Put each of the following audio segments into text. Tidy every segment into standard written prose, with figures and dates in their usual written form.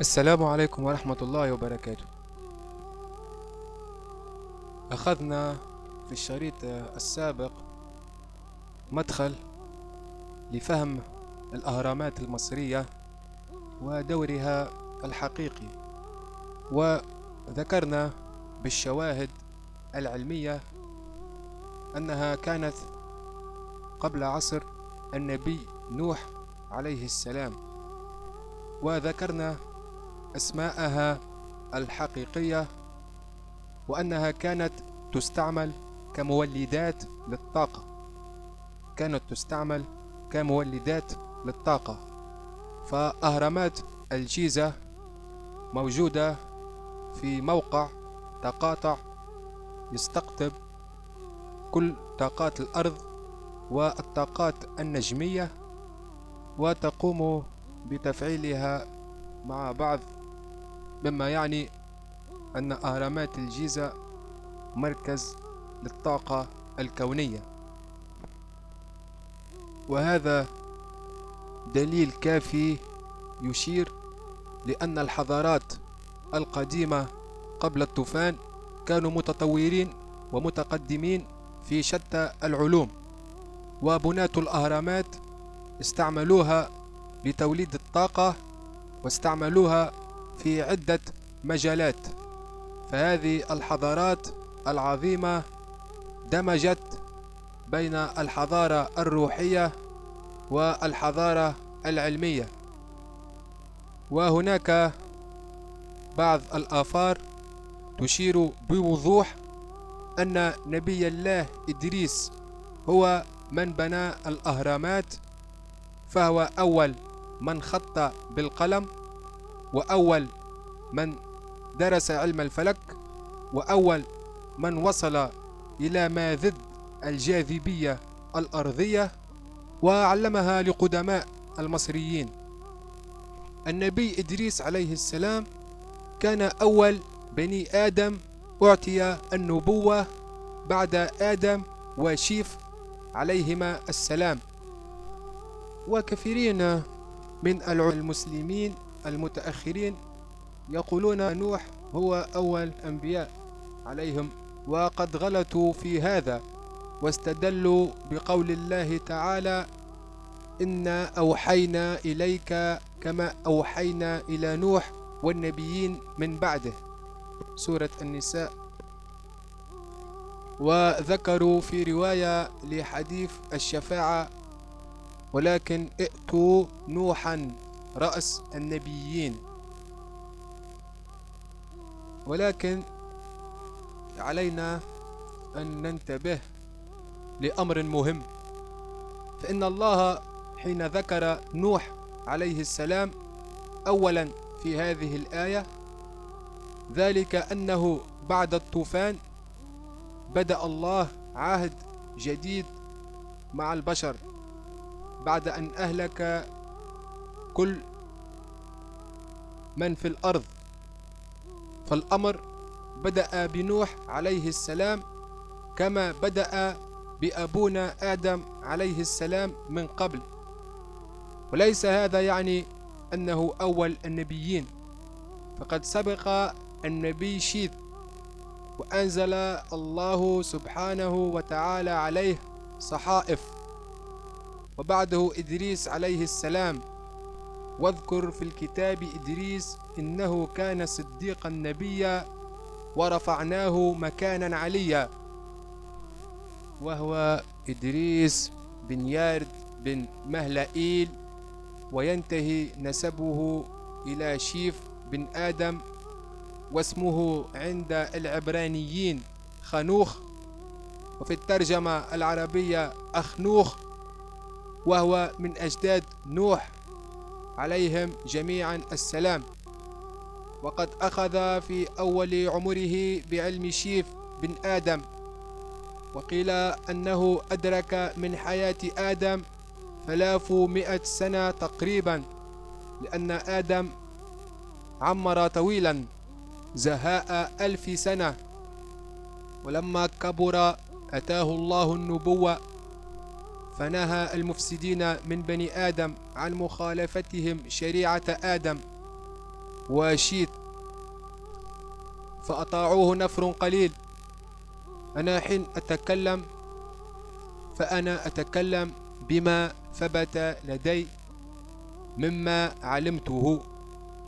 السلام عليكم ورحمة الله وبركاته. أخذنا في الشريط السابق مدخل لفهم الأهرامات المصرية ودورها الحقيقي، وذكرنا بالشواهد العلمية أنها كانت قبل عصر النبي نوح عليه السلام، وذكرنا أسماءها الحقيقية، وأنها كانت تستعمل كمولدات للطاقة. فأهرامات الجيزة موجودة في موقع تقاطع يستقطب كل طاقات الأرض والطاقات النجمية، وتقوم بتفعيلها مع بعض، مما يعني أن أهرامات الجيزة مركز للطاقة الكونية. وهذا دليل كافي يشير لأن الحضارات القديمة قبل الطوفان كانوا متطورين ومتقدمين في شتى العلوم، وبناة الأهرامات استعملوها لتوليد الطاقة واستعملوها في عدة مجالات. فهذه الحضارات العظيمة دمجت بين الحضارة الروحية والحضارة العلمية. وهناك بعض الآثار تشير بوضوح أن نبي الله إدريس هو من بنى الأهرامات، فهو أول من خط بالقلم، وأول من درس علم الفلك، وأول من وصل إلى ما ضد الجاذبية الأرضية وعلمها لقدماء المصريين. النبي إدريس عليه السلام كان أول بني آدم أعطي النبوة بعد آدم وشيف عليهما السلام. وكثيرين من المسلمين المتأخرين يقولون نوح هو أول الأنبياء عليهم، وقد غلطوا في هذا واستدلوا بقول الله تعالى: إنا أوحينا إليك كما أوحينا إلى نوح والنبيين من بعده، سورة النساء. وذكروا في رواية لحديث الشفاعة: ولكن ائتوا نوحا رأس النبيين. ولكن علينا أن ننتبه لأمر مهم، فإن الله حين ذكر نوح عليه السلام أولا في هذه الآية، ذلك أنه بعد الطوفان بدأ الله عهد جديد مع البشر بعد أن أهلك كل من في الأرض. فالأمر بدأ بنوح عليه السلام كما بدأ بأبونا آدم عليه السلام من قبل، وليس هذا يعني أنه أول النبيين، فقد سبق النبي شيث وأنزل الله سبحانه وتعالى عليه صحائف، وبعده إدريس عليه السلام. واذكر في الكتاب إدريس إنه كان صديقا نبيا ورفعناه مكانا عليا، وهو إدريس بن يارد بن مهلئيل، وينتهي نسبه إلى شيف بن آدم، واسمه عند العبرانيين خنوخ، وفي الترجمة العربية أخنوخ، وهو من أجداد نوح عليهم جميعا السلام. وقد أخذ في أول عمره بعلم شيف بن آدم، وقيل أنه أدرك من حياة آدم 300 سنة تقريبا، لأن آدم عمر طويلا زهاء 1000 سنة. ولما كبر أتاه الله النبوة فنهى المفسدين من بني آدم عن مخالفتهم شريعة آدم، وشيت فأطاعوه نفر قليل. أنا حين أتكلم فأنا أتكلم بما ثبت لدي مما علمته،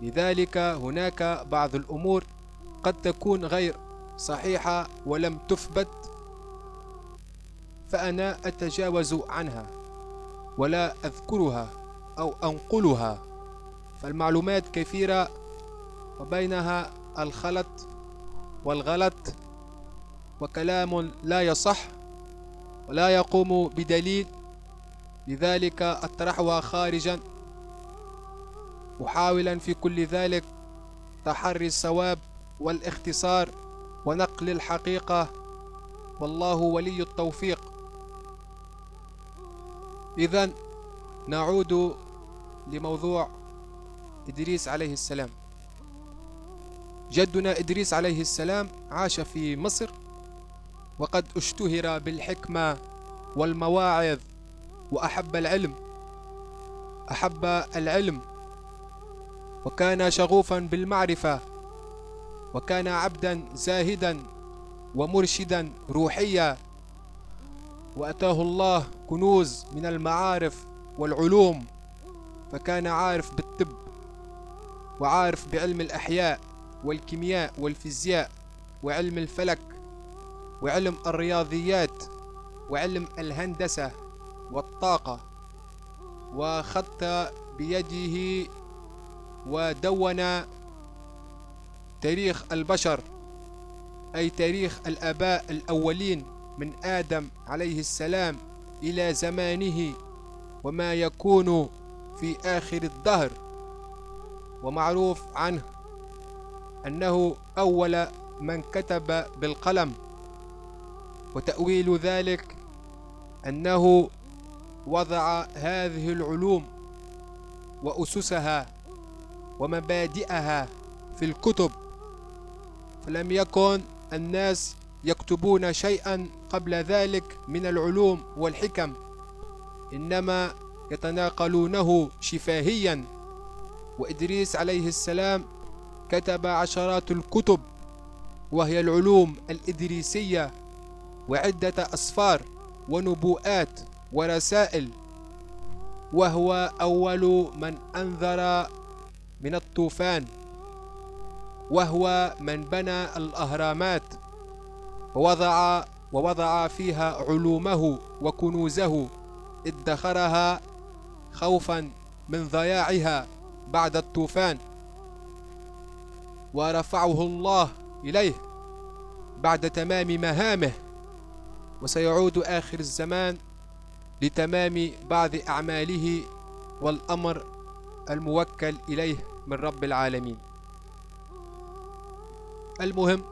لذلك هناك بعض الأمور قد تكون غير صحيحة ولم تثبت، فأنا أتجاوز عنها ولا أذكرها أو أنقلها. فالمعلومات كثيرة وبينها الخلط والغلط، وكلام لا يصح ولا يقوم بدليل، لذلك أطرحها خارجا محاولا في كل ذلك تحري الصواب والاختصار ونقل الحقيقة، والله ولي التوفيق. إذن نعود لموضوع إدريس عليه السلام. جدنا إدريس عليه السلام عاش في مصر، وقد اشتهر بالحكمة والمواعظ، وأحب العلم وكان شغوفا بالمعرفة، وكان عبدا زاهدا ومرشدا روحيا، وأتاه الله كنوز من المعارف والعلوم، فكان عارف بالطب وعارف بعلم الأحياء والكيمياء والفيزياء وعلم الفلك وعلم الرياضيات وعلم الهندسة والطاقة، وخط بيده ودون تاريخ البشر، أي تاريخ الآباء الأولين من آدم عليه السلام إلى زمانه وما يكون في آخر الدهر. ومعروف عنه أنه أول من كتب بالقلم، وتأويل ذلك أنه وضع هذه العلوم وأسسها ومبادئها في الكتب، فلم يكن الناس يكتبون شيئا قبل ذلك من العلوم والحكم، إنما يتناقلونه شفاهيا. وإدريس عليه السلام كتب عشرات الكتب وهي العلوم الإدريسية، وعدة أسفار ونبوءات ورسائل، وهو أول من أنذر من الطوفان، وهو من بنى الأهرامات ووضع فيها علومه وكنوزه، ادخرها خوفا من ضياعها بعد الطوفان، ورفعه الله إليه بعد تمام مهامه، وسيعود آخر الزمان لتمام بعض أعماله والأمر الموكل إليه من رب العالمين. المهم،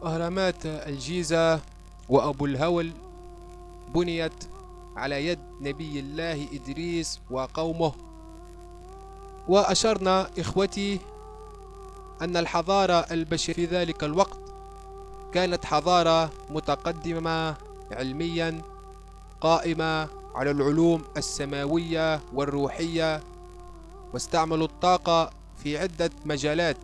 أهرامات الجيزة وأبو الهول بنيت على يد نبي الله إدريس وقومه. وأشرنا إخوتي أن الحضارة البشرية في ذلك الوقت كانت حضارة متقدمة علميا، قائمة على العلوم السماوية والروحية، واستعملوا الطاقة في عدة مجالات.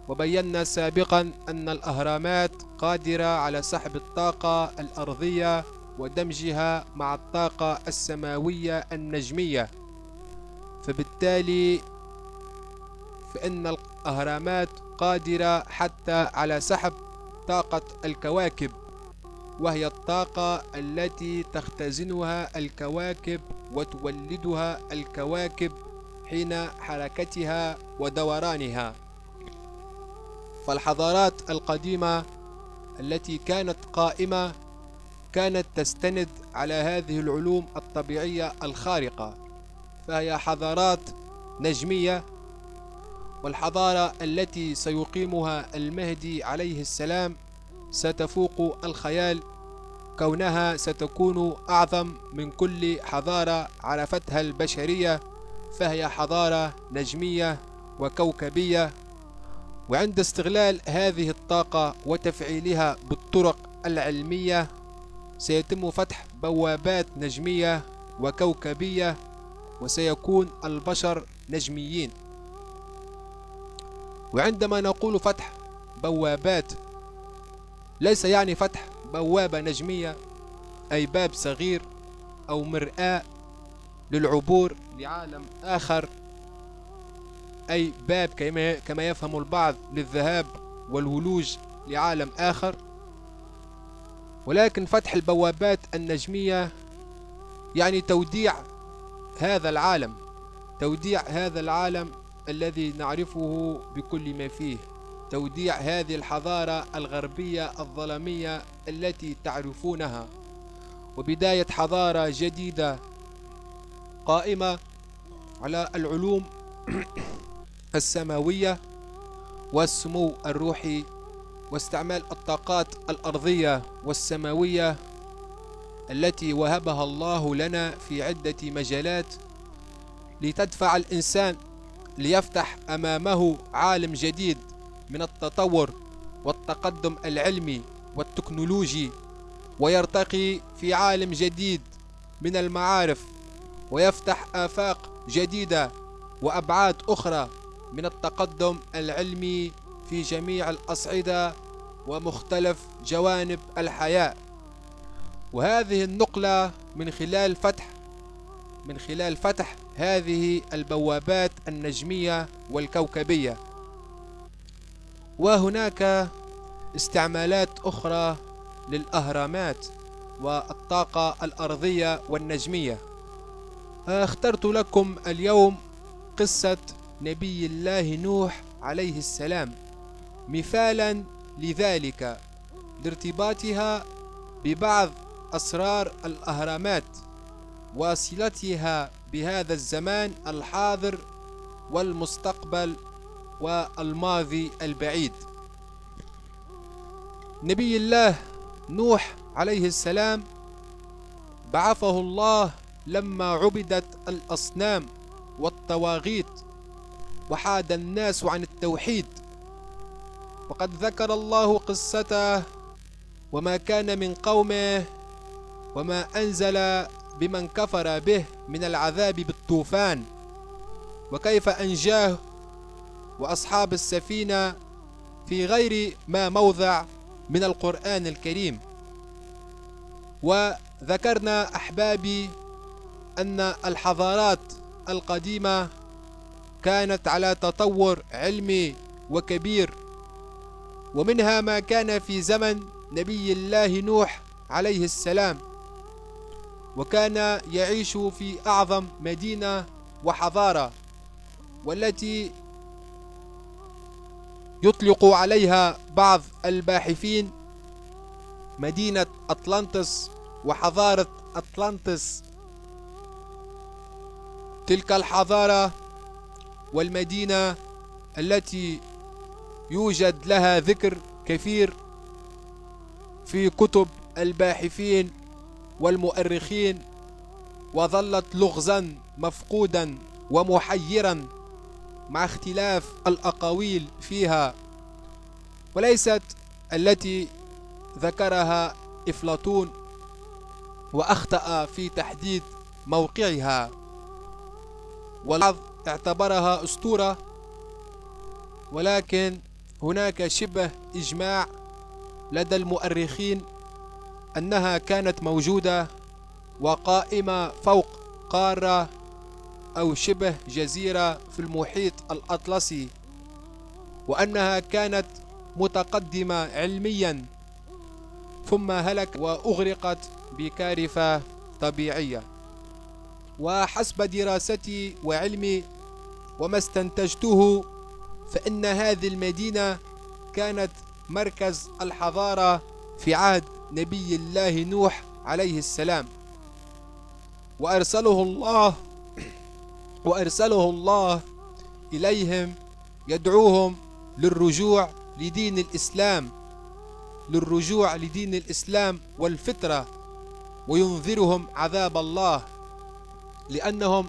وبينا سابقا أن الأهرامات قادرة على سحب الطاقة الأرضية ودمجها مع الطاقة السماوية النجمية، فبالتالي فإن الأهرامات قادرة حتى على سحب طاقة الكواكب، وهي الطاقة التي تختزنها الكواكب وتولدها الكواكب حين حركتها ودورانها. فالحضارات القديمة التي كانت قائمة كانت تستند على هذه العلوم الطبيعية الخارقة، فهي حضارات نجمية. والحضارة التي سيقيمها المهدي عليه السلام ستفوق الخيال، كونها ستكون أعظم من كل حضارة عرفتها البشرية، فهي حضارة نجمية وكوكبية. وعند استغلال هذه الطاقة وتفعيلها بالطرق العلمية سيتم فتح بوابات نجمية وكوكبية، وسيكون البشر نجميين. وعندما نقول فتح بوابات ليس يعني فتح بوابة نجمية أي باب صغير أو مرآة للعبور لعالم آخر، أي باب كما يفهم البعض للذهاب والولوج لعالم آخر، ولكن فتح البوابات النجمية يعني توديع هذا العالم، توديع هذا العالم الذي نعرفه بكل ما فيه، توديع هذه الحضارة الغربية الظلامية التي تعرفونها، وبداية حضارة جديدة قائمة على العلوم السماوية والسمو الروحي واستعمال الطاقات الأرضية والسماوية التي وهبها الله لنا في عدة مجالات لتدفع الإنسان ليفتح أمامه عالم جديد من التطور والتقدم العلمي والتكنولوجي، ويرتقي في عالم جديد من المعارف، ويفتح آفاق جديدة وأبعاد أخرى من التقدم العلمي في جميع الأصعدة ومختلف جوانب الحياة. وهذه النقلة من خلال فتح هذه البوابات النجمية والكوكبية. وهناك استعمالات أخرى للأهرامات والطاقة الأرضية والنجمية. اخترت لكم اليوم قصة نبي الله نوح عليه السلام مثالا لذلك، لارتباطها ببعض أسرار الأهرامات وصلتها بهذا الزمان الحاضر والمستقبل والماضي البعيد. نبي الله نوح عليه السلام بعثه الله لما عبدت الأصنام والطواغيت وحاد الناس عن التوحيد، وقد ذكر الله قصته وما كان من قومه وما أنزل بمن كفر به من العذاب بالطوفان، وكيف أنجاه وأصحاب السفينة في غير ما موضع من القرآن الكريم. وذكرنا أحبابي أن الحضارات القديمة كانت على تطور علمي وكبير، ومنها ما كان في زمن نبي الله نوح عليه السلام، وكان يعيش في أعظم مدينة وحضارة، والتي يطلق عليها بعض الباحثين مدينة أطلانتس وحضارة أطلانتس. تلك الحضارة والمدينة التي يوجد لها ذكر كثير في كتب الباحثين والمؤرخين، وظلت لغزا مفقودا ومحيرا مع اختلاف الأقاويل فيها، وليست التي ذكرها أفلاطون وأخطأ في تحديد موقعها، والبعض اعتبرها أسطورة، ولكن هناك شبه إجماع لدى المؤرخين أنها كانت موجودة وقائمة فوق قارة أو شبه جزيرة في المحيط الأطلسي، وأنها كانت متقدمة علميا ثم هلك وأغرقت بكارثة طبيعية. وحسب دراستي وعلمي وما استنتجته، فإن هذه المدينة كانت مركز الحضارة في عهد نبي الله نوح عليه السلام، وأرسله الله إليهم يدعوهم للرجوع لدين الإسلام والفطرة، وينذرهم عذاب الله، لأنهم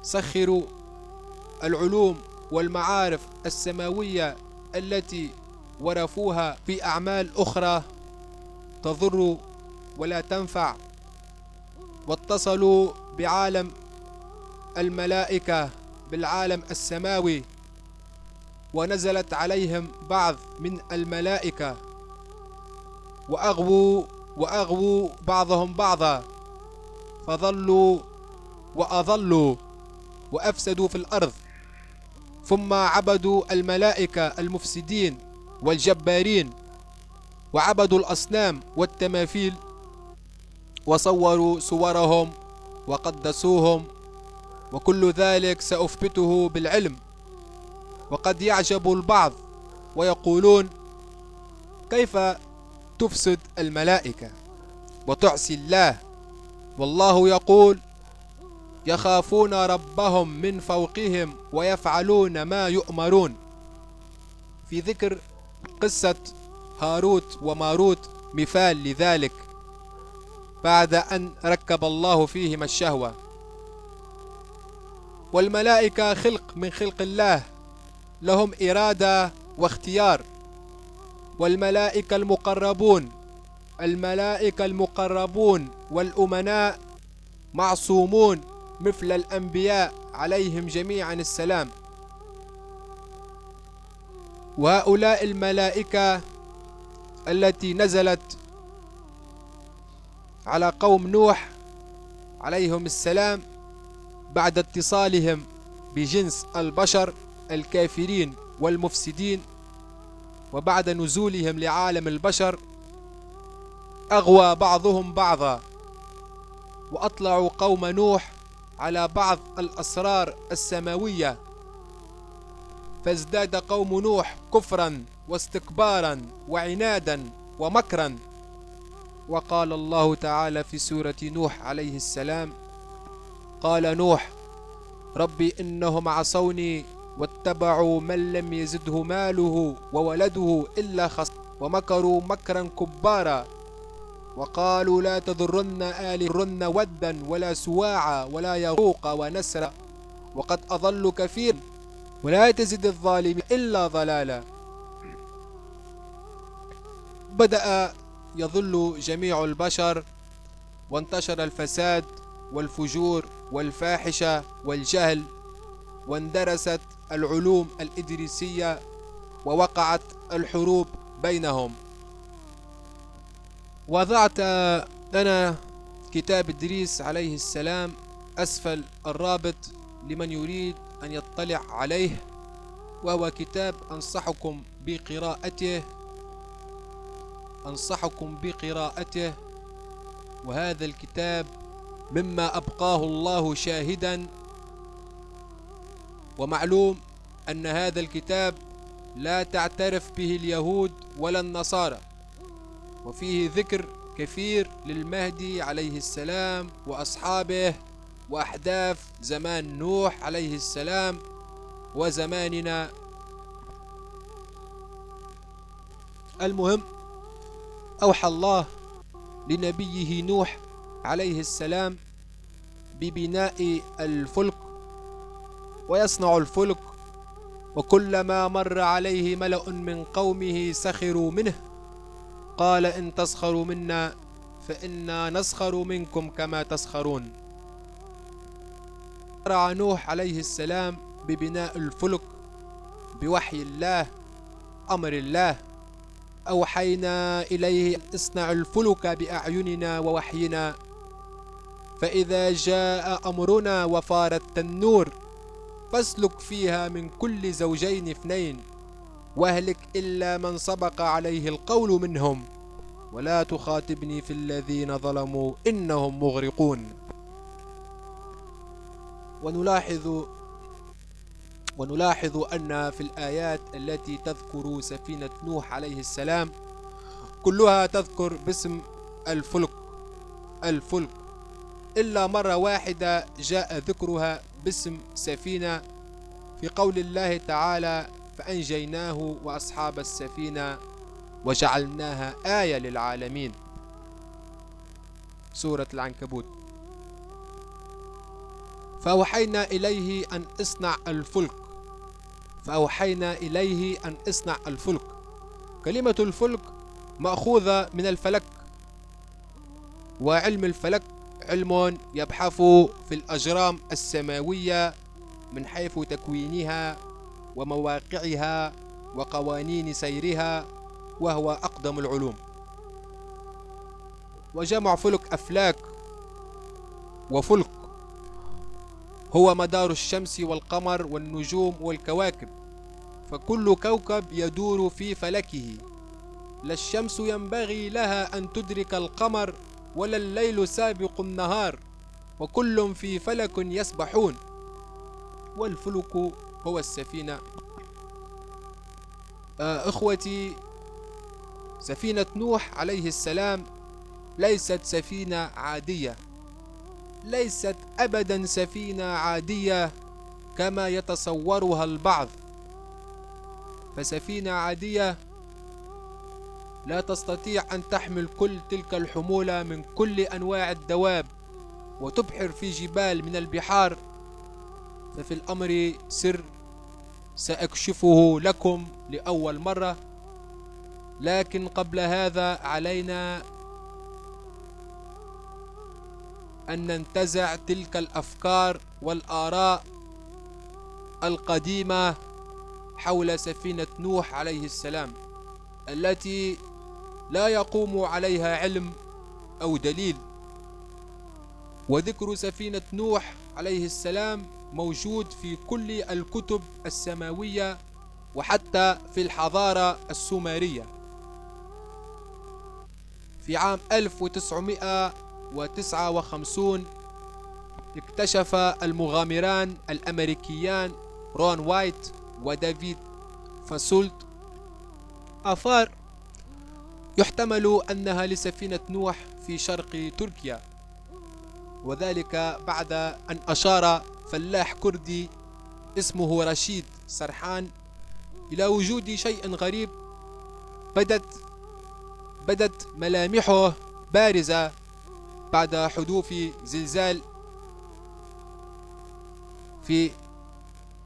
سخروا العلوم والمعارف السماوية التي ورثوها في أعمال أخرى تضر ولا تنفع، واتصلوا بعالم الملائكة بالعالم السماوي، ونزلت عليهم بعض من الملائكة وأغووا بعضهم بعضا، فضلوا وأضلوا وأفسدوا في الأرض، ثم عبدوا الملائكة المفسدين والجبارين، وعبدوا الأصنام والتماثيل، وصوروا صورهم وقدسوهم، وكل ذلك سأثبته بالعلم. وقد يعجب البعض ويقولون: كيف تفسد الملائكة وتعصي الله؟ والله يقول: يخافون ربهم من فوقهم ويفعلون ما يؤمرون. في ذكر قصة هاروت وماروت مثال لذلك، بعد أن ركب الله فيهم الشهوة. والملائكة خلق من خلق الله، لهم إرادة واختيار. والملائكة المقربون والأمناء معصومون مثل الأنبياء عليهم جميعا السلام. وهؤلاء الملائكة التي نزلت على قوم نوح عليهم السلام بعد اتصالهم بجنس البشر الكافرين والمفسدين، وبعد نزولهم لعالم البشر، أغوى بعضهم بعضا، وأطلعوا قوم نوح على بعض الأسرار السماوية، فازداد قوم نوح كفرا واستكبارا وعنادا ومكرا. وقال الله تعالى في سورة نوح عليه السلام: قال نوح ربي إنهم عصوني واتبعوا من لم يزده ماله وولده إلا خسارا، ومكروا مكرا كبارا، وقالوا لا تضرن آلهتن ودا ولا سواعا ولا يغوق ونسرا وقد أضلوا كثيرا ولا تزد الظالمين إلا ضلالا. بدأ يضل جميع البشر، وانتشر الفساد والفجور والفاحشة والجهل، واندرست العلوم الإدريسية، ووقعت الحروب بينهم. وضعت أنا كتاب إدريس عليه السلام أسفل الرابط لمن يريد أن يطلع عليه، وهو كتاب أنصحكم بقراءته. وهذا الكتاب مما أبقاه الله شاهدا. ومعلوم أن هذا الكتاب لا تعترف به اليهود ولا النصارى، وفيه ذكر كثير للمهدي عليه السلام وأصحابه وأحداث زمان نوح عليه السلام وزماننا. المهم، أوحى الله لنبيه نوح عليه السلام ببناء الفلك، ويصنع الفلك، وكلما مر عليه ملأ من قومه سخروا منه، قال إن تسخروا منا فإنا نسخر منكم كما تسخرون. شرع نوح عليه السلام ببناء الفلك بوحي الله، أمر الله: أوحينا إليه اصنع الفلك بأعيننا ووحينا، فإذا جاء أمرنا وفار التنور فاسلك فيها من كل زوجين اثنين واهلك إلا من سبق عليه القول منهم ولا تخاطبني في الذين ظلموا إنهم مغرقون. ونلاحظ أن في الآيات التي تذكر سفينة نوح عليه السلام كلها تذكر باسم الفلك، إلا مرة واحدة جاء ذكرها باسم سفينة في قول الله تعالى: فأنجيناه وأصحاب السفينة وجعلناها آية للعالمين، سورة العنكبوت. فأوحينا إليه أن اصنع الفلك. كلمة الفلك مأخوذة من الفلك، وعلم الفلك علم يبحث في الأجرام السماوية من حيث تكوينها ومواقعها وقوانين سيرها، وهو أقدم العلوم. وجمع فلك أفلاك وفلك هو مدار الشمس والقمر والنجوم والكواكب، فكل كوكب يدور في فلكه، لا الشمس ينبغي لها أن تدرك القمر ولا الليل سابق النهار، وكل في فلك يسبحون. والفلك هو السفينة. إخوتي، سفينة نوح عليه السلام ليست سفينة عادية، ليست أبدا سفينة عادية كما يتصورها البعض، فسفينة عادية لا تستطيع أن تحمل كل تلك الحمولة من كل أنواع الدواب وتبحر في جبال من البحار، ففي الأمر سر سأكشفه لكم لأول مرة. لكن قبل هذا علينا أن ننتزع تلك الأفكار والآراء القديمة حول سفينة نوح عليه السلام، التي لا يقوم عليها علم أو دليل. وذكر سفينة نوح عليه السلام موجود في كل الكتب السماوية وحتى في الحضارة السومرية. في عام 1959 اكتشف المغامران الأمريكيان رون وايت وديفيد فاسولت آثار يحتمل أنها لسفينة نوح في شرق تركيا، وذلك بعد أن أشار فلاح كردي اسمه رشيد سرحان إلى وجود شيء غريب بدت ملامحه بارزة بعد حدوث زلزال في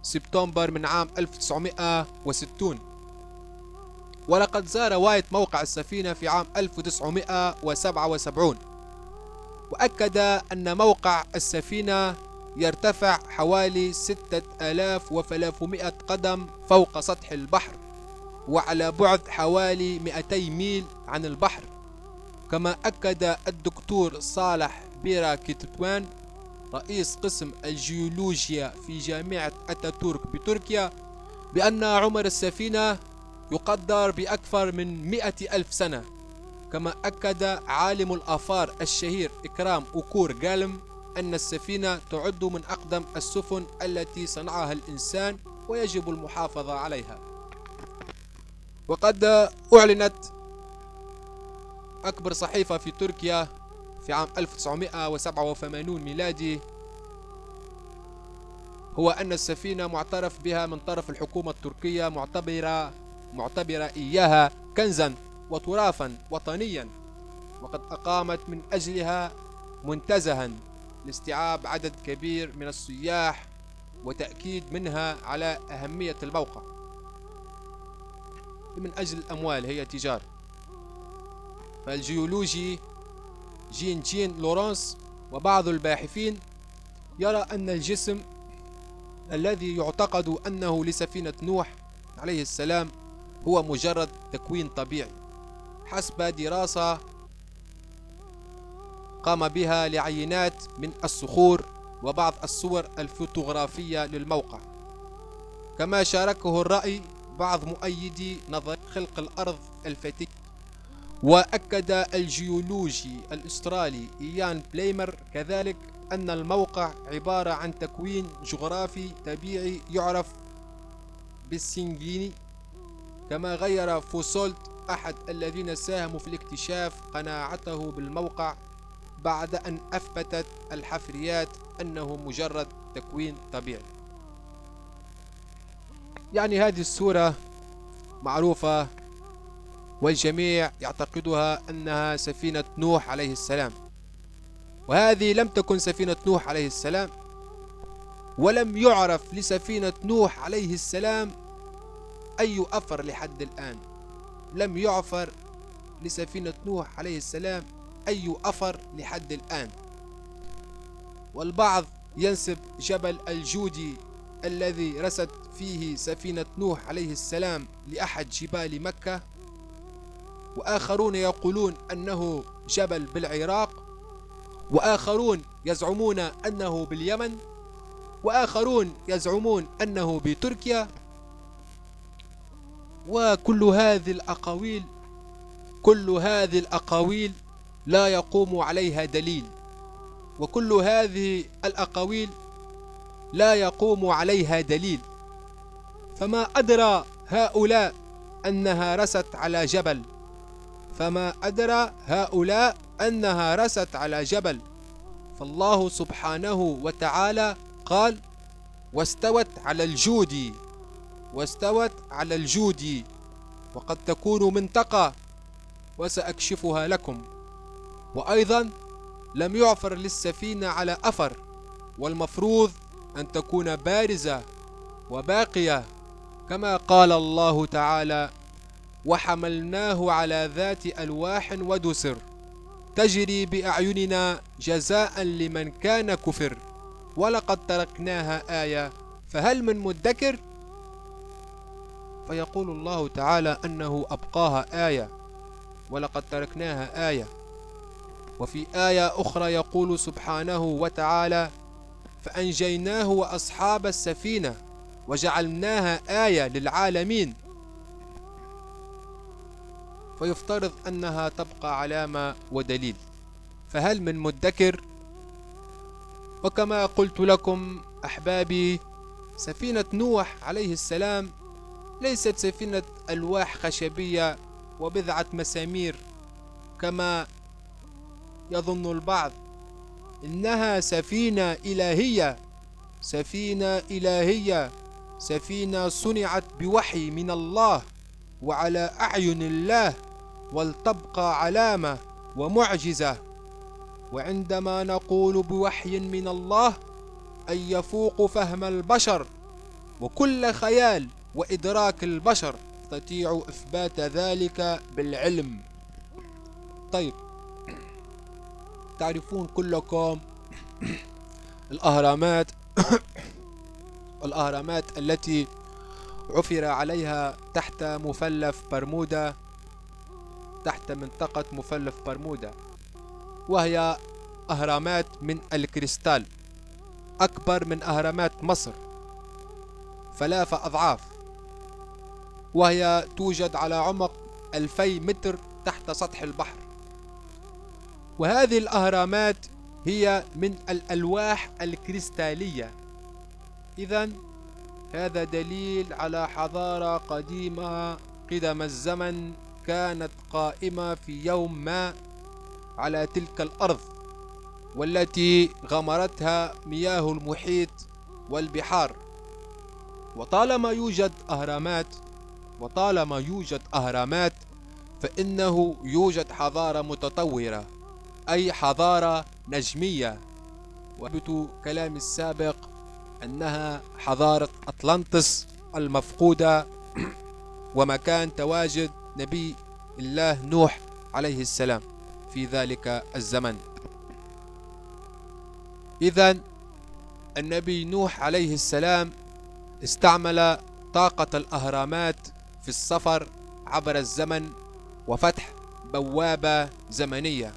سبتمبر من عام 1960. ولقد زار وايت موقع السفينة في عام 1977، وأكد أن موقع السفينة يرتفع حوالي 6300 قدم فوق سطح البحر، وعلى بعد حوالي 200 ميل عن البحر. كما أكد الدكتور صالح بيرا كيتوان رئيس قسم الجيولوجيا في جامعة أتاتورك بتركيا بأن عمر السفينة يقدر بأكثر من 100,000 سنة. كما أكد عالم الآثار الشهير إكرام أوكور جالم أن السفينة تعد من أقدم السفن التي صنعها الإنسان ويجب المحافظة عليها. وقد أعلنت أكبر صحيفة في تركيا في عام 1987 ميلادي هو أن السفينة معترف بها من طرف الحكومة التركية، معتبرة إياها كنزا وتراثا وطنيا، وقد أقامت من أجلها منتزها لاستيعاب عدد كبير من السياح وتأكيد منها على أهمية الموقع. من أجل الأموال هي تجارة. فالجيولوجي جين لورانس وبعض الباحثين يرى أن الجسم الذي يعتقد أنه لسفينة نوح عليه السلام هو مجرد تكوين طبيعي حسب دراسة قام بها لعينات من الصخور وبعض الصور الفوتوغرافية للموقع. كما شاركه الرأي بعض مؤيدي نظرية خلق الأرض الفتية. وأكد الجيولوجي الأسترالي إيان بليمر كذلك أن الموقع عبارة عن تكوين جغرافي طبيعي يعرف بالسنجيني. كما غير فوسولت أحد الذين ساهموا في الاكتشاف قناعته بالموقع بعد أن أثبتت الحفريات أنه مجرد تكوين طبيعي. يعني هذه الصورة معروفة والجميع يعتقدها أنها سفينة نوح عليه السلام، وهذه لم تكن سفينة نوح عليه السلام، ولم يعرف لسفينة نوح عليه السلام أي أثر لحد الآن. لم يعثر لسفينة نوح عليه السلام أي أثر لحد الآن. والبعض ينسب جبل الجودي الذي رست فيه سفينة نوح عليه السلام لأحد جبال مكة، وآخرون يقولون أنه جبل بالعراق، وآخرون يزعمون أنه باليمن، وآخرون يزعمون أنه بتركيا. وكل هذه الأقاويل لا يقوم عليها دليل، وكل هذه الأقاويل لا يقوم عليها دليل. فما أدرى هؤلاء أنها رست على جبل، فما أدرى هؤلاء أنها رست على جبل. فالله سبحانه وتعالى قال: واستوت على الجود، واستوت على الجود، وقد تكون منطقة وسأكشفها لكم. وأيضا لم يعفر للسفينة على أثر، والمفروض أن تكون بارزة وباقية، كما قال الله تعالى: وحملناه على ذات ألواح ودسر تجري بأعيننا جزاء لمن كان كفر ولقد تركناها آية فهل من مدكر. فيقول الله تعالى أنه أبقاها آية، ولقد تركناها آية. وفي آية أخرى يقول سبحانه وتعالى: فأنجيناه وأصحاب السفينة وجعلناها آية للعالمين. فيفترض أنها تبقى علامة ودليل، فهل من مدكر؟ وكما قلت لكم أحبابي، سفينة نوح عليه السلام ليست سفينة ألواح خشبية وبضعة مسامير كما يظن البعض، إنها سفينة إلهية، سفينة إلهية، سفينة صنعت بوحي من الله وعلى أعين الله، ولتبقى علامة ومعجزة. وعندما نقول بوحي من الله أي يفوق فهم البشر وكل خيال وإدراك البشر، تستطيع إثبات ذلك بالعلم. طيب، تعرفون كلكم الأهرامات الأهرامات التي عثر عليها تحت مثلث برمودا، تحت منطقة مثلث برمودا، وهي أهرامات من الكريستال، أكبر من أهرامات مصر 3 أضعاف، وهي توجد على عمق 2000 متر تحت سطح البحر. وهذه الأهرامات هي من الألواح الكريستالية. إذن هذا دليل على حضارة قديمة قدم الزمن كانت قائمة في يوم ما على تلك الأرض، والتي غمرتها مياه المحيط والبحار. وطالما يوجد أهرامات فإنه يوجد حضارة متطورة، أي حضارة نجمية. وثبت كلامي السابق أنها حضارة أطلانتس المفقودة ومكان تواجد نبي الله نوح عليه السلام في ذلك الزمن. إذن النبي نوح عليه السلام استعمل طاقة الأهرامات في السفر عبر الزمن وفتح بوابة زمنية،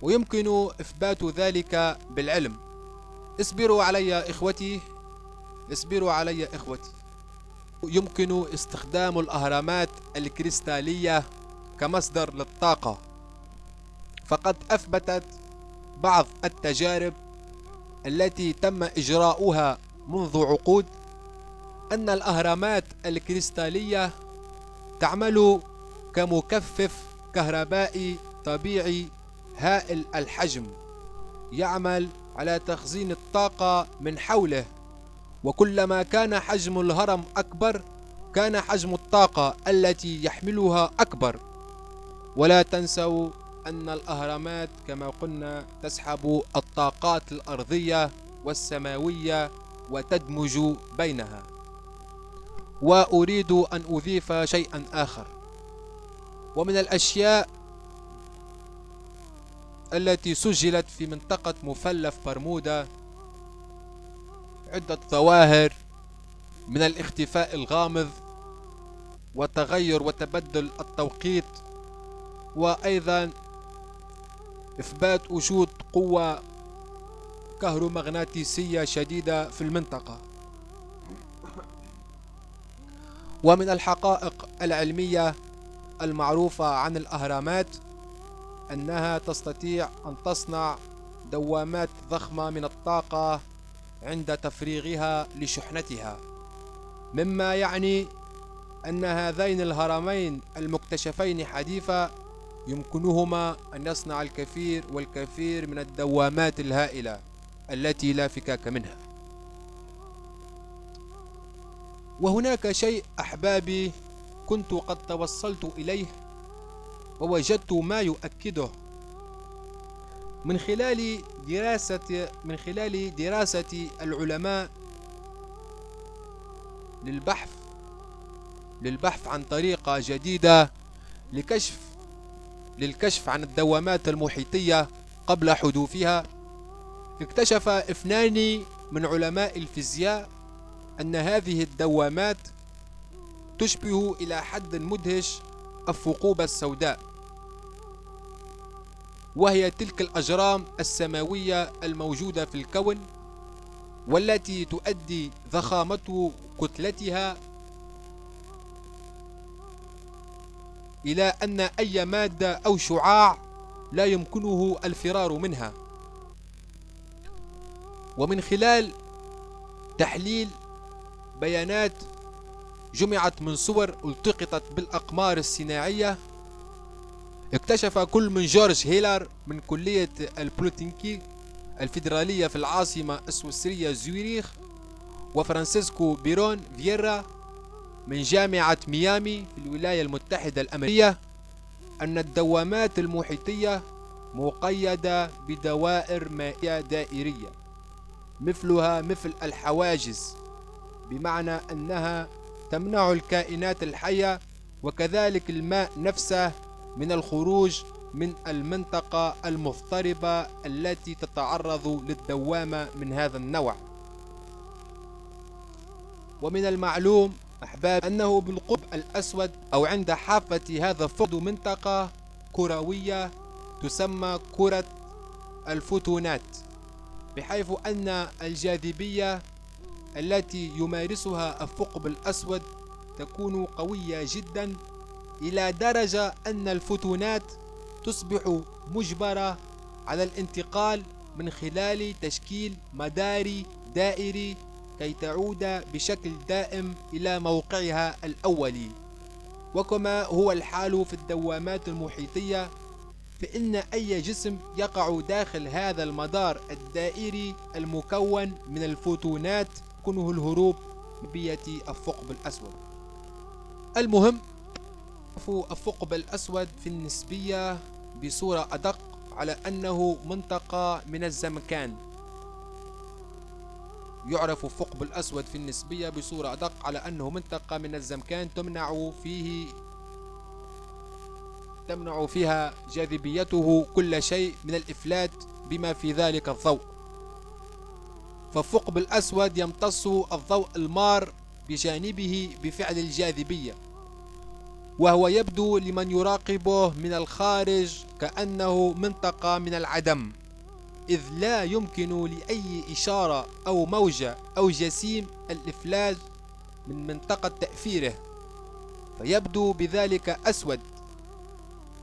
ويمكن إثبات ذلك بالعلم. اصبروا علي يا إخوتي، اصبروا علي يا إخوتي. يمكن استخدام الأهرامات الكريستالية كمصدر للطاقة، فقد أثبتت بعض التجارب التي تم إجراؤها منذ عقود أن الأهرامات الكريستالية تعمل كمكثف كهربائي طبيعي هائل الحجم، يعمل على تخزين الطاقة من حوله، وكلما كان حجم الهرم أكبر كان حجم الطاقة التي يحملها أكبر. ولا تنسوا أن الأهرامات كما قلنا تسحب الطاقات الأرضية والسماوية وتدمج بينها. وأريد أن أضيف شيئا آخر، ومن الأشياء التي سجلت في منطقة مثلث برمودا عدة ظواهر من الاختفاء الغامض وتغير وتبدل التوقيت، وأيضا إثبات وجود قوة كهرومغناطيسية شديدة في المنطقة. ومن الحقائق العلمية المعروفة عن الأهرامات أنها تستطيع أن تصنع دوامات ضخمة من الطاقة عند تفريغها لشحنتها، مما يعني أن هذين الهرمين المكتشفين حديثا يمكنهما أن يصنع الكثير والكثير من الدوامات الهائلة التي لا فكاك منها. وهناك شيء أحبابي كنت قد توصلت إليه ووجدت ما يؤكده من خلال دراسة العلماء للبحث عن طريقة جديدة للكشف عن الدوامات المحيطية قبل حدوثها. اكتشف 2 من علماء الفيزياء أن هذه الدوامات تشبه إلى حد مدهش الثقوب السوداء، وهي تلك الأجرام السماوية الموجودة في الكون، والتي تؤدي ضخامة كتلتها إلى أن أي مادة أو شعاع لا يمكنه الفرار منها. ومن خلال تحليل بيانات جمعت من صور التقطت بالأقمار الصناعية، اكتشف كل من جورج هيلر من كلية البوليتكنيك الفيدرالية في العاصمة السويسرية زوريخ، وفرانسيسكو بيرون فييرا من جامعة ميامي في الولايات المتحدة الأمريكية أن الدوامات المحيطية مقيدة بدوائر مائية دائرية مثلها مثل الحواجز، بمعنى أنها تمنع الكائنات الحية وكذلك الماء نفسه من الخروج من المنطقة المضطربة التي تتعرض للدوامة من هذا النوع. ومن المعلوم أحباب أنه بالقطب الأسود أو عند حافة هذا الثقب منطقة كروية تسمى كرة الفوتونات، بحيث أن الجاذبية التي يمارسها الثقب الأسود تكون قوية جدا إلى درجة أن الفوتونات تصبح مجبرة على الانتقال من خلال تشكيل مدار دائري كي تعود بشكل دائم إلى موقعها الأولي. وكما هو الحال في الدوامات المحيطية، فإن أي جسم يقع داخل هذا المدار الدائري المكون من الفوتونات يمكنه الهروب بيد الثقب الأسود. المهم، الثقب الأسود في النسبية بصورة أدق على أنه منطقة من الزمكان. يعرف الثقب الأسود في النسبية بصورة أدق على أنه منطقة من الزمكان تمنع فيها جاذبيته كل شيء من الإفلات بما في ذلك الضوء. فالثقب الأسود يمتص الضوء المار بجانبه بفعل الجاذبية، وهو يبدو لمن يراقبه من الخارج كأنه منطقة من العدم، إذ لا يمكن لأي إشارة أو موجة أو جسيم الإفلاج من منطقة تأثيره، فيبدو بذلك أسود،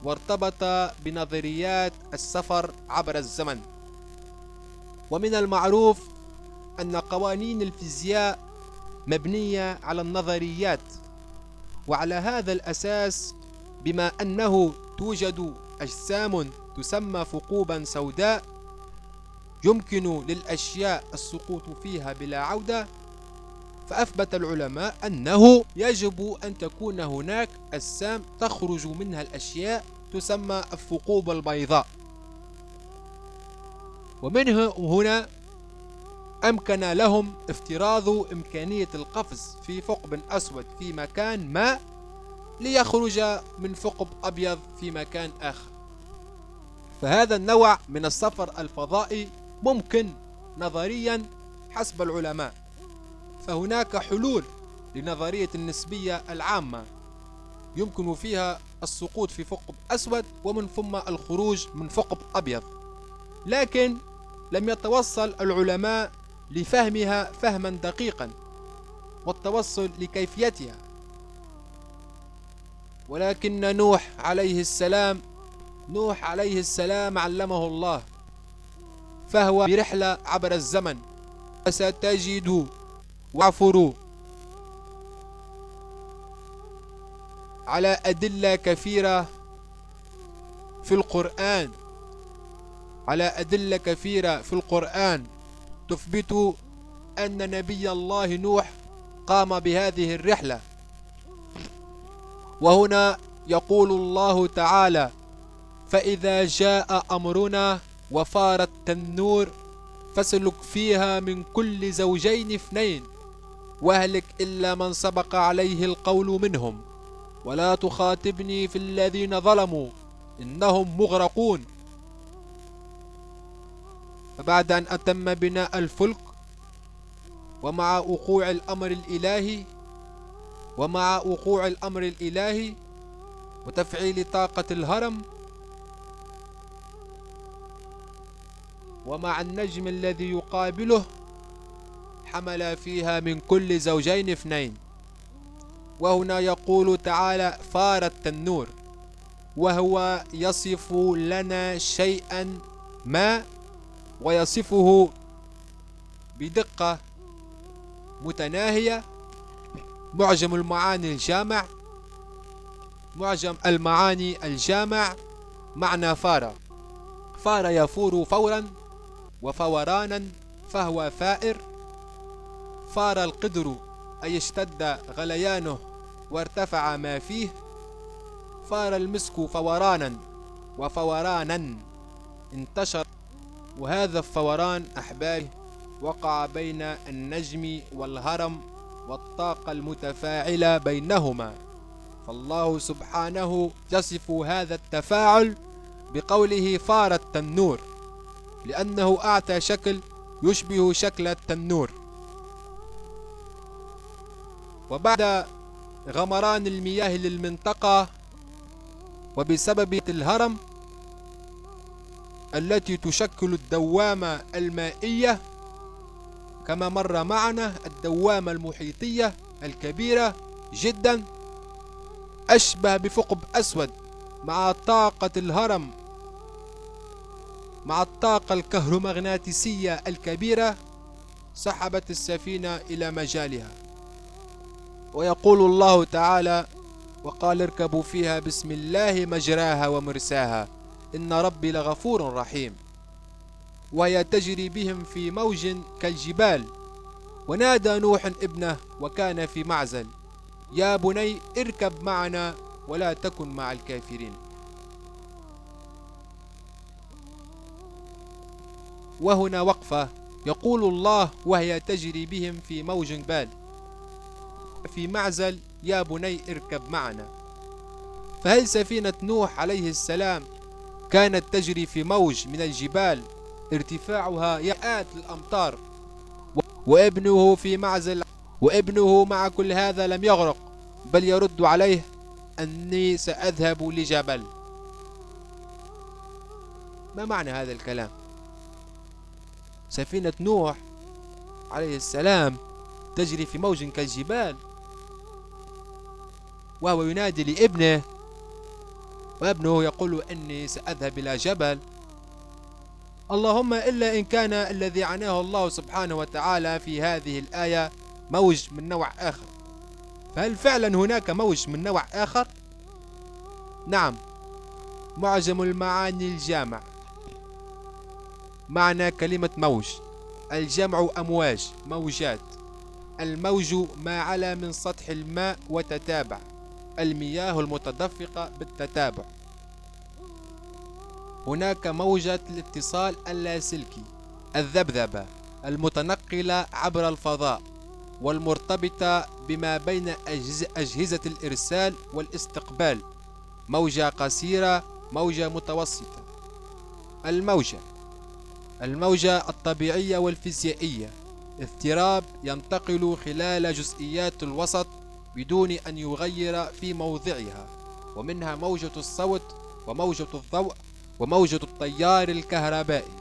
وارتبط بنظريات السفر عبر الزمن. ومن المعروف أن قوانين الفيزياء مبنية على النظريات، وعلى هذا الأساس بما أنه توجد أجسام تسمى ثقوبا سوداء يمكن للأشياء السقوط فيها بلا عودة، فأثبت العلماء أنه يجب أن تكون هناك أجسام تخرج منها الأشياء تسمى الثقوب البيضاء. ومن هنا أمكن لهم افتراض إمكانية القفز في ثقب أسود في مكان ما ليخرج من ثقب أبيض في مكان آخر. فهذا النوع من السفر الفضائي ممكن نظريا حسب العلماء، فهناك حلول لنظرية النسبية العامة يمكن فيها السقوط في ثقب أسود ومن ثم الخروج من ثقب أبيض، لكن لم يتوصل العلماء لفهمها فهما دقيقا والتوصل لكيفيتها. ولكن نوح عليه السلام علمه الله، فهو برحلة عبر الزمن، وستجد وعفر على أدلة كثيرة في القرآن تثبت أن نبي الله نوح قام بهذه الرحلة. وهنا يقول الله تعالى: فإذا جاء أمرنا وفار التنور فاسلك فيها من كل زوجين اثنين واهلك إلا من سبق عليه القول منهم ولا تخاطبني في الذين ظلموا إنهم مغرقون. فبعد أن أتم بناء الفلك ومع وقوع الأمر الإلهي وتفعيل طاقة الهرم ومع النجم الذي يقابله، حمل فيها من كل زوجين اثنين. وهنا يقول تعالى: فار التنور، وهو يصف لنا شيئا ما ويصفه بدقة متناهية. معجم المعاني الجامع معنى فار يفور فورا وفورانا، فهو فائر. فار القدر أي اشتد غليانه وارتفع ما فيه. فار المسك فورانا وفورانا انتشر. وهذا الفوران أحبابي وقع بين النجم والهرم والطاقة المتفاعلة بينهما، فالله سبحانه يصف هذا التفاعل بقوله فار التنور، لأنه أعطى شكل يشبه شكل التنور. وبعد غمران المياه للمنطقة وبسبب الهرم التي تشكل الدوامة المائية، كما مر معنا الدوامة المحيطية الكبيرة جدا، أشبه بثقب أسود مع طاقة الهرم مع الطاقة الكهرومغناطيسية الكبيرة، سحبت السفينة إلى مجالها. ويقول الله تعالى: وقال اركبوا فيها بسم الله مجراها ومرساها إن ربي لغفور رحيم. وهي تجري بهم في موج كالجبال. ونادى نوح ابنه وكان في معزل: يا بني اركب معنا ولا تكن مع الكافرين. وهنا وقفة. يقول الله وهي تجري بهم في موج جبال في معزل: يا بني اركب معنا. فهل سفينة نوح عليه السلام كانت تجري في موج من الجبال ارتفاعها مئات الأمتار وابنه في معزل، وابنه مع كل هذا لم يغرق، بل يرد عليه: أني سأذهب لجبل؟ ما معنى هذا الكلام؟ سفينة نوح عليه السلام تجري في موج كالجبال، وهو ينادي لابنه، وابنه يقول: أني سأذهب إلى جبل. اللهم إلا إن كان الذي عناه الله سبحانه وتعالى في هذه الآية موج من نوع آخر. فهل فعلا هناك موج من نوع آخر؟ نعم. معجم المعاني الجامع معنى كلمة موج: الجمع أمواج، موجات. الموج ما علا من سطح الماء وتتابع، المياه المتدفقة بالتتابع. هناك موجة الاتصال اللاسلكي، الذبذبة المتنقلة عبر الفضاء والمرتبطة بما بين أجهزة الإرسال والاستقبال، موجة قصيرة، موجة متوسطة. الموجة الطبيعية والفيزيائية اضطراب ينتقل خلال جزئيات الوسط بدون أن يغير في موضعها، ومنها موجة الصوت وموجة الضوء وموجة التيار الكهربائي.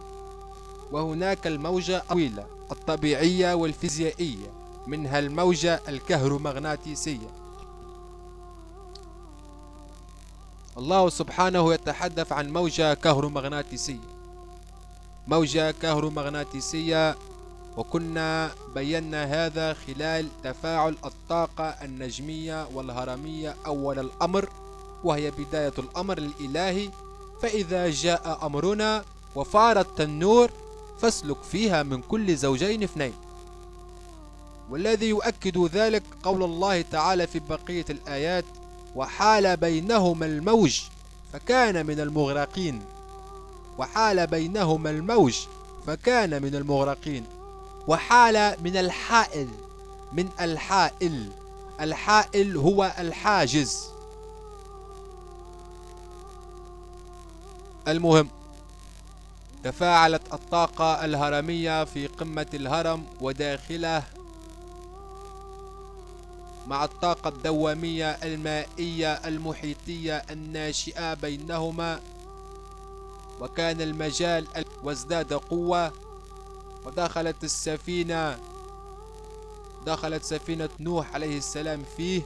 وهناك الموجة الطويلة الطبيعية والفيزيائية، منها الموجة الكهرومغناطيسية. الله سبحانه يتحدث عن موجة كهرومغناطيسية، موجة كهرومغناطيسية، وكنا بينا هذا خلال تفاعل الطاقة النجمية والهرمية أول الأمر، وهي بداية الأمر الإلهي. فإذا جاء أمرنا وفار التنور فاسلك فيها من كل زوجين اثنين. والذي يؤكد ذلك قول الله تعالى في بقية الآيات: وحال بينهما الموج فكان من المغرقين. وحال بينهما الموج فكان من المغرقين. وحال من الحائل، من الحائل، الحائل هو الحاجز. المهم، تفاعلت الطاقة الهرمية في قمة الهرم وداخله مع الطاقة الدوامية المائية المحيطية الناشئة بينهما، وكان المجال وازداد قوة، ودخلت سفينة نوح عليه السلام فيه،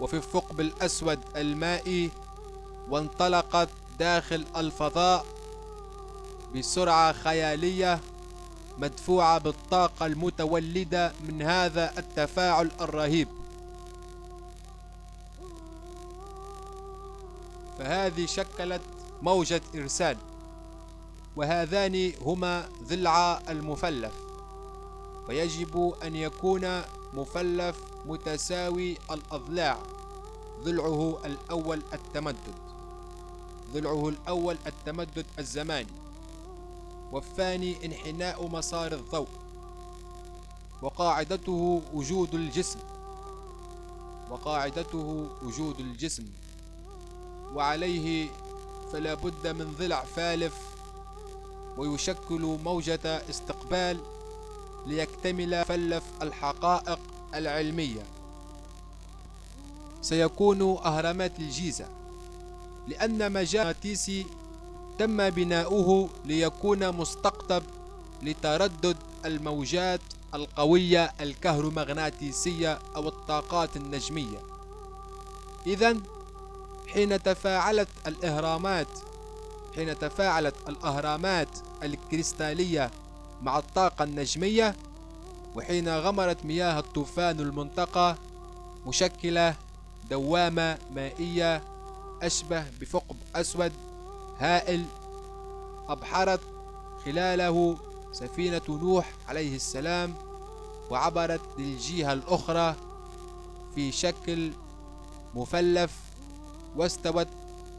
وفي الثقب الأسود المائي، وانطلقت داخل الفضاء بسرعة خيالية مدفوعة بالطاقة المتولدة من هذا التفاعل الرهيب. فهذه شكلت موجة إرسال، وهذان هما ضلع المثلث، فيجب أن يكون مثلث متساوي الأضلاع. ضلعه الأول التمدد الزماني، والثاني انحناء مسار الضوء، وقاعدته وجود الجسم، وعليه فلا بد من ضلع ثالث ويشكل موجة استقبال ليكتمل مثلث الحقائق العلمية. سيكون أهرامات الجيزة، لأن مجال مغناطيسي تم بناؤه ليكون مستقطب لتردد الموجات القوية الكهرومغناطيسية أو الطاقات النجمية. إذن حين تفاعلت الأهرامات الكريستالية مع الطاقة النجمية، وحين غمرت مياه الطوفان المنطقة مشكلة دوامة مائية أشبه بثقب أسود هائل، أبحرت خلاله سفينة نوح عليه السلام، وعبرت للجهة الأخرى في شكل مثلث،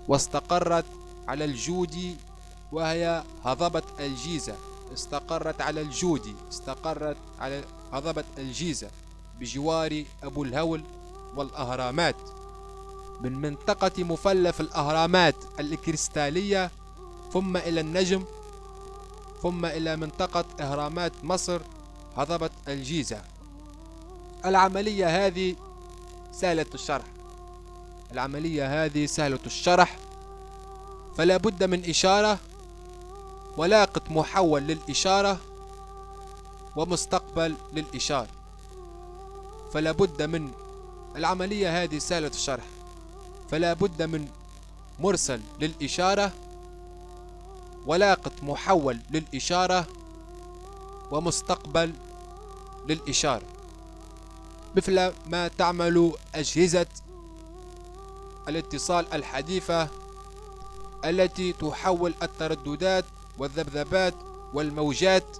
واستقرت على الجودي، وهي هضبة الجيزة. استقرت على هضبة الجيزة بجوار أبو الهول والأهرامات. من منطقة مثلث الأهرامات الكريستالية ثم إلى النجم، ثم إلى منطقة أهرامات مصر هضبة الجيزة. العملية هذه سهلة الشرح، فلا بد من إشارة ولاقط محول للإشارة ومستقبل للإشارة. فلا بد من العملية هذه سهلة الشرح، فلا بد من مرسل للإشارة ولاقط محول للإشارة ومستقبل للإشارة، مثل ما تعمل أجهزة الاتصال الحديثة التي تحول الترددات والذبذبات والموجات،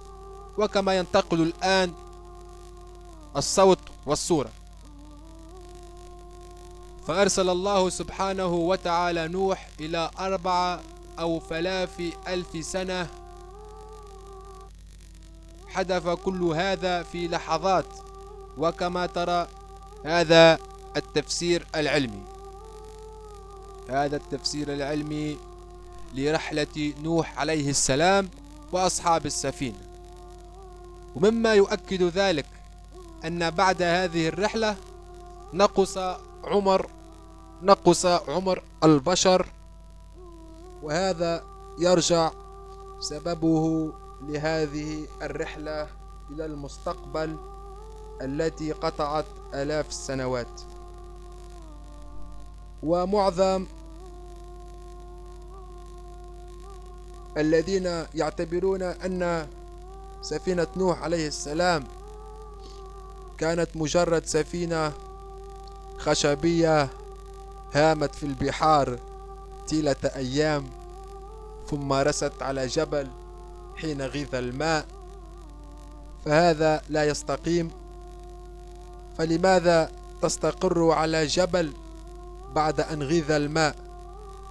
وكما ينتقل الآن الصوت والصورة. فأرسل الله سبحانه وتعالى نوح إلى 4 أو 3000 سنة. حدث كل هذا في لحظات، وكما ترى هذا التفسير العلمي لرحلة نوح عليه السلام وأصحاب السفينة. ومما يؤكد ذلك أن بعد هذه الرحلة نقص عمر البشر، وهذا يرجع سببه لهذه الرحلة إلى المستقبل التي قطعت آلاف السنوات. ومعظم الذين يعتبرون أن سفينة نوح عليه السلام كانت مجرد سفينة خشبية هامت في البحار طيلة أيام ثم رست على جبل حين غيث الماء، فهذا لا يستقيم. فلماذا تستقر على جبل بعد أن غيث الماء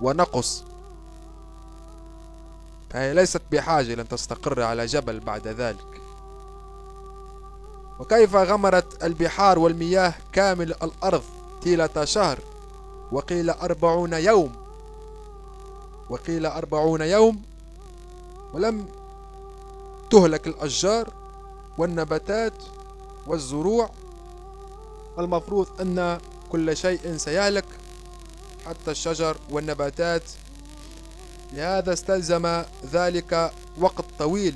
ونقص؟ فهي ليست بحاجة لأن تستقر على جبل بعد ذلك. وكيف غمرت البحار والمياه كامل الأرض طيلة شهر، وقيل 40 يوم، ولم تهلك الأشجار والنباتات والزروع؟ المفروض أن كل شيء سيهلك حتى الشجر والنباتات. لهذا استلزم ذلك وقت طويل،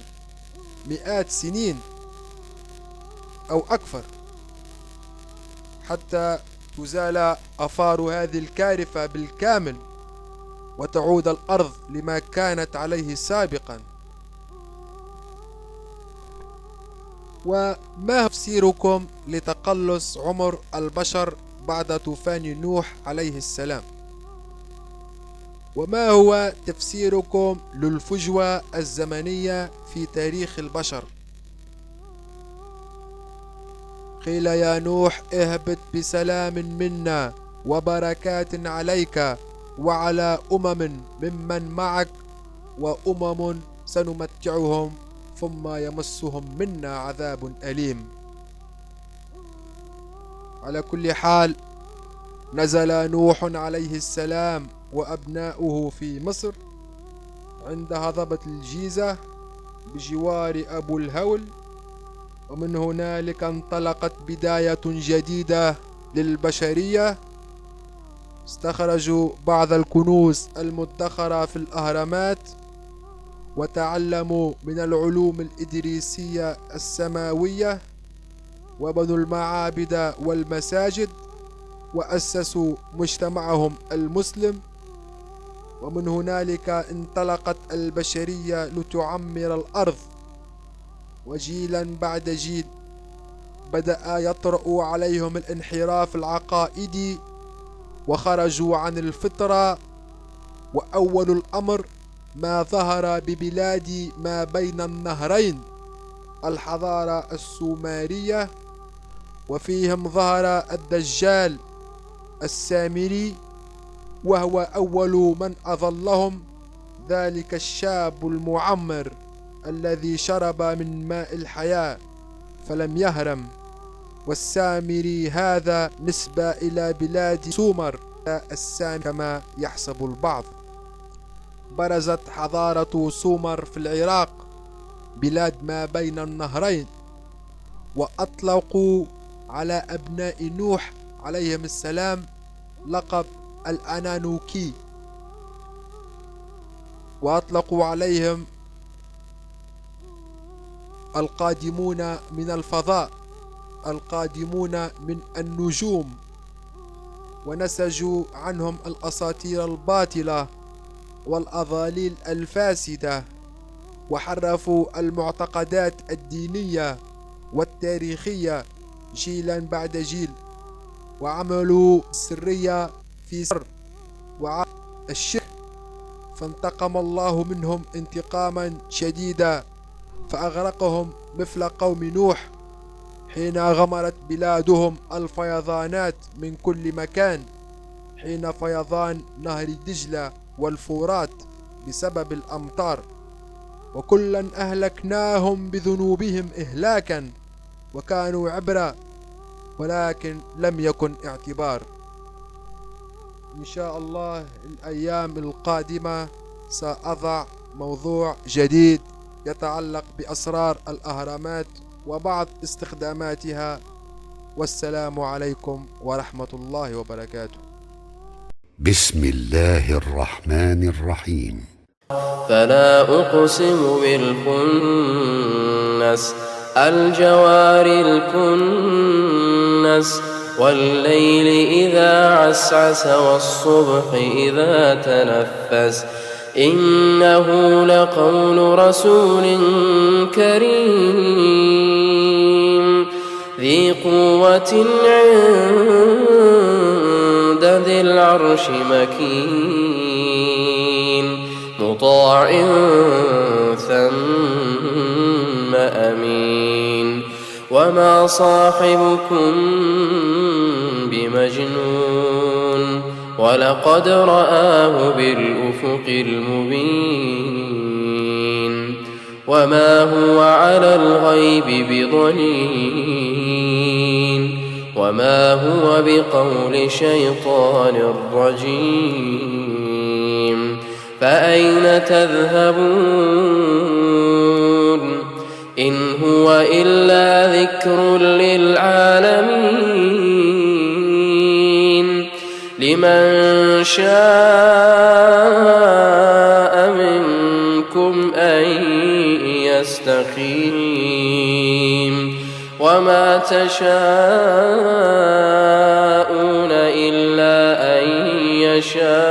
مئات سنين أو أكثر، حتى تزال آثار هذه الكارثة بالكامل وتعود الأرض لما كانت عليه سابقا. وما تفسيركم لتقلص عمر البشر بعد طوفان نوح عليه السلام؟ وما هو تفسيركم للفجوة الزمنية في تاريخ البشر؟ قيل يا نوح اهبط بسلام منا وبركات عليك وعلى ممن معك وأمم سنمتعهم ثم يمسهم منا عذاب أليم. على كل حال، نزل نوح عليه السلام وأبناؤه في مصر عند هضبة الجيزة بجوار أبو الهول، ومن هنالك انطلقت بداية جديدة للبشرية. استخرجوا بعض الكنوز المدخرة في الأهرامات، وتعلموا من العلوم الإدريسية السماوية، وبنوا المعابد والمساجد، وأسسوا مجتمعهم المسلم. ومن هنالك انطلقت البشرية لتعمر الأرض، وجيلا بعد جيل بدأ يطرأ عليهم الانحراف العقائدي وخرجوا عن الفطرة. وأول الأمر ما ظهر ببلاد ما بين النهرين الحضارة السومرية، وفيهم ظهر الدجال السامري، وهو أول من أضلهم، ذلك الشاب المعمر الذي شرب من ماء الحياة فلم يهرم. والسامري هذا نسبة إلى بلاد سومر السامري كما يحسب البعض. برزت حضارة سومر في العراق بلاد ما بين النهرين، وأطلقوا على أبناء نوح عليهم السلام لقب الأنانوكي، وأطلقوا عليهم القادمون من الفضاء، القادمون من النجوم، ونسجوا عنهم الأساطير الباطلة والأضاليل الفاسدة، وحرفوا المعتقدات الدينية والتاريخية جيلا بعد جيل، وعملوا السرية في سر الشرك، فانتقم الله منهم انتقاما شديدا فأغرقهم مثل قوم نوح حين غمرت بلادهم الفيضانات من كل مكان، حين فيضان نهر دجلة والفرات بسبب الأمطار. وكلا أهلكناهم بذنوبهم إهلاكا وكانوا عبرة، ولكن لم يكن اعتبار. إن شاء الله الأيام القادمة سأضع موضوع جديد يتعلق بأسرار الأهرامات وبعض استخداماتها. والسلام عليكم ورحمة الله وبركاته. بسم الله الرحمن الرحيم. فلا أقسم بالخنس الجوار الكنس والليل إذا عسعس والصبح إذا تنفس إنه لقول رسول كريم ذي قوة عند ذي العرش مكين مطاع ثم أمين وما صاحبكم بمجنون ولقد رآه بالأفق المبين وما هو على الغيب بضنين وما هو بقول شيطان رجيم فأين تذهبون إن هو إلا ذكر للعالمين لمن شاء منكم أن يستقيم وما تشاءون إلا أن يشاء